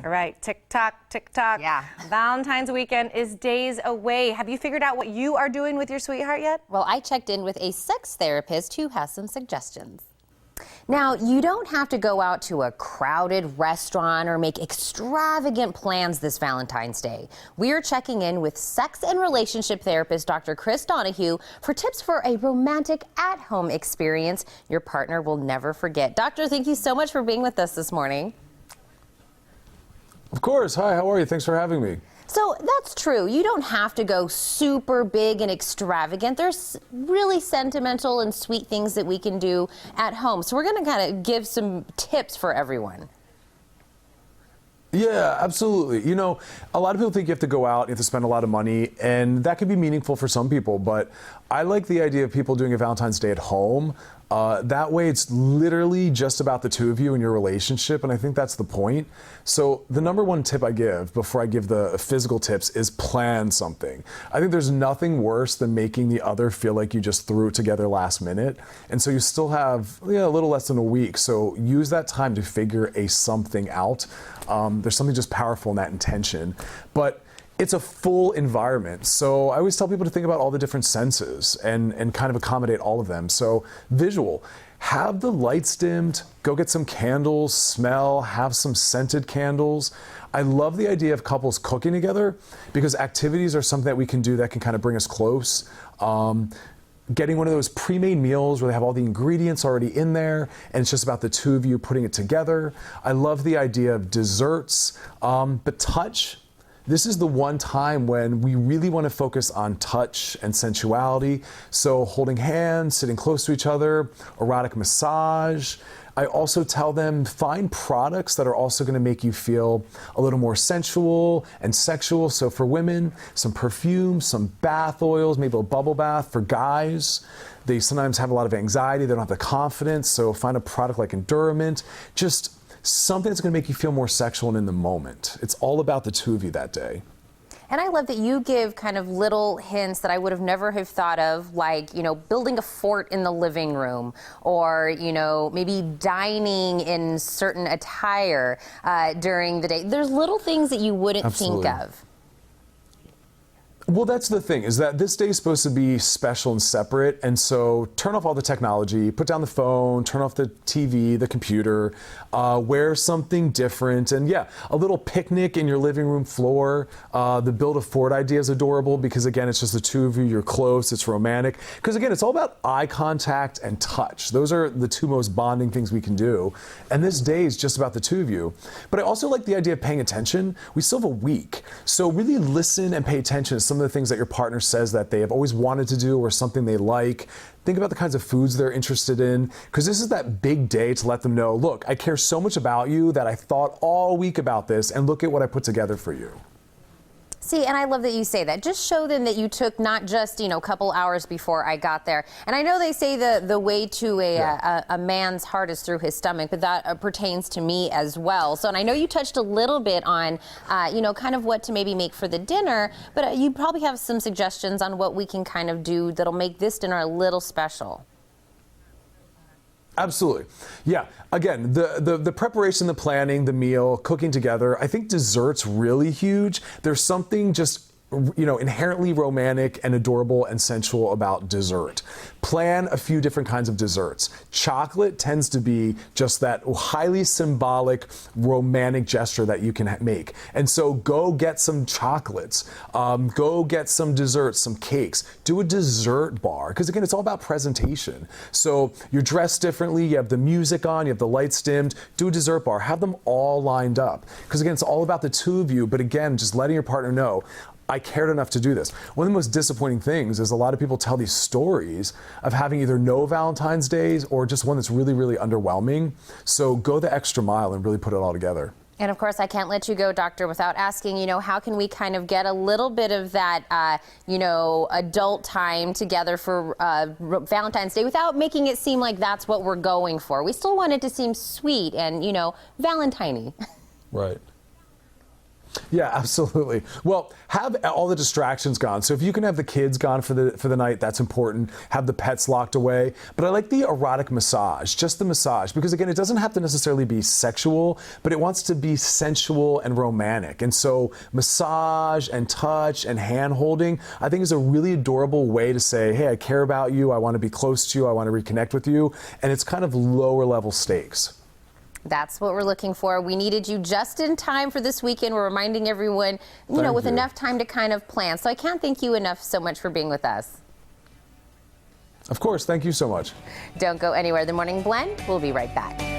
All right, tick-tock, tick-tock. Yeah. Valentine's weekend is days away. Have you figured out what you are doing with your sweetheart yet? Well, I checked in with a sex therapist who has some suggestions. Now, you don't have to go out to a crowded restaurant or make extravagant plans this Valentine's Day. We're checking in with sex and relationship therapist Dr. Donaghue for tips for a romantic at-home experience your partner will never forget. Doctor, thank you so much for being with us this morning. Of course. Hi, how are you? Thanks for having me. So that's true. You don't have to go super big and extravagant. There's really sentimental and sweet things that we can do at home. So we're going to kind of give some tips for everyone. Yeah, absolutely. You know, a lot of people think you have to go out, you have to spend a lot of money, and that can be meaningful for some people, but I like the idea of people doing a Valentine's Day at home. That way it's literally just about the two of you and your relationship, and I think that's the point. So the number one tip I give before I give the physical tips is plan something. I think there's nothing worse than making the other feel like you just threw it together last minute, and so you still have a little less than a week, so use that time to figure something out. There's something just powerful in that intention. But it's a full environment. So I always tell people to think about all the different senses and kind of accommodate all of them. So visual, have the lights dimmed, go get some candles, smell, have some scented candles. I love the idea of couples cooking together because activities are something that we can do that can kind of bring us close. Getting one of those pre-made meals where they have all the ingredients already in there and it's just about the two of you putting it together. I love the idea of desserts, but touch. This is the one time when we really want to focus on touch and sensuality. So holding hands, sitting close to each other, erotic massage. I also tell them find products that are also going to make you feel a little more sensual and sexual. So for women, some perfume, some bath oils, maybe a bubble bath. For guys, they sometimes have a lot of anxiety. They don't have the confidence. So find a product like Endurament. Just something that's going to make you feel more sexual and in the moment. It's all about the two of you that day. And I love that you give kind of little hints that I would have never have thought of, like, you know, building a fort in the living room or, you know, maybe dining in certain attire during the day. There's little things that you wouldn't Absolutely. think of. Well, that's the thing, is that this day is supposed to be special and separate, and so turn off all the technology, put down the phone, turn off the TV, the computer, wear something different, and yeah, a little picnic in your living room floor. The build a fort idea is adorable because, again, it's just the two of you, you're close, it's romantic, because, again, it's all about eye contact and touch. Those are the two most bonding things we can do, and this day is just about the two of you. But I also like the idea of paying attention. We still have a week, so really listen and pay attention to some of the things that your partner says that they have always wanted to do or something they like. Think about the kinds of foods they're interested in, because this is that big day to let them know, look, I care so much about you that I thought all week about this, and look at what I put together for you. See, and I love that you say that. Just show them that you took not just, you know, a couple hours before I got there. And I know they say the way to a man's heart is through his stomach, but that pertains to me as well. So, and I know you touched a little bit on, you know, kind of what to maybe make for the dinner, but you probably have some suggestions on what we can kind of do that'll make this dinner a little special. Absolutely. Yeah. Again, the preparation, the planning, the meal, cooking together, I think dessert's really huge. There's something just, you know, inherently romantic and adorable and sensual about dessert. Plan a few different kinds of desserts. Chocolate tends to be just that highly symbolic, romantic gesture that you can make. And so go get some chocolates, go get some desserts, some cakes, do a dessert bar. Because again, it's all about presentation. So you're dressed differently, you have the music on, you have the lights dimmed, do a dessert bar, have them all lined up. Because again, it's all about the two of you, but again, just letting your partner know, I cared enough to do this. One of the most disappointing things is a lot of people tell these stories of having either no Valentine's Days or just one that's really, really underwhelming. So go the extra mile and really put it all together. And of course, I can't let you go, Doctor, without asking, you know, how can we kind of get a little bit of that, you know, adult time together for Valentine's Day without making it seem like that's what we're going for? We still want it to seem sweet and, you know, Valentine-y. Right. Yeah, absolutely. Well, have all the distractions gone. So if you can have the kids gone for the night, that's important. Have the pets locked away. But I like the erotic massage, just the massage, because again, it doesn't have to necessarily be sexual, but it wants to be sensual and romantic. And so massage and touch and hand holding, I think is a really adorable way to say, hey, I care about you. I want to be close to you. I want to reconnect with you. And it's kind of lower level stakes. That's what we're looking for. We needed you just in time for this weekend. We're reminding everyone, you know, with enough time to kind of plan. So I can't thank you enough so much for being with us. Of course. Thank you so much. Don't go anywhere. The Morning Blend, we'll be right back.